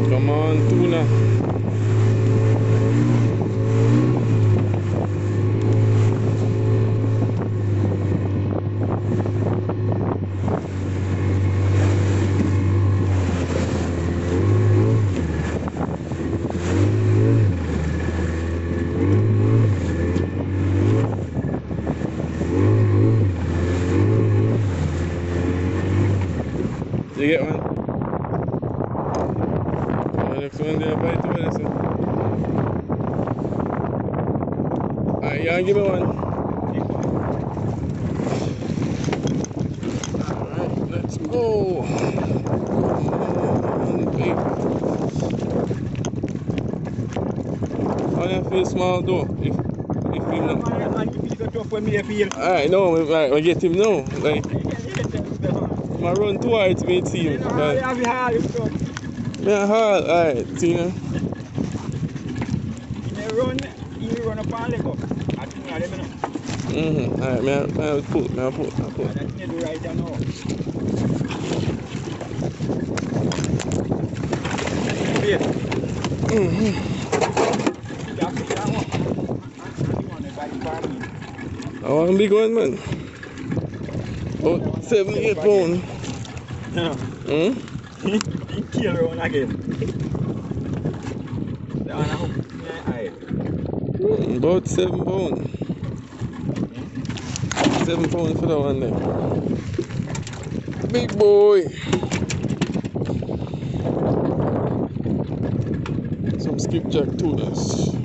Come on, Tuna. You get one? Next one there, bite over there, sir. Alright, you give me one. Alright, let's go. How do you feel small though? If him not... Alright, no, right, I get him now. Like, I run too hard to make him. Like, yeah, hard, alright, Tina. You run up and let go. Alright, man, I'll pull. That's the right now. I want a big one, man. About 78 pounds. No. He kill one again. About 7 pounds. 7 pounds for that one there. Big boy. Some skipjack tunas.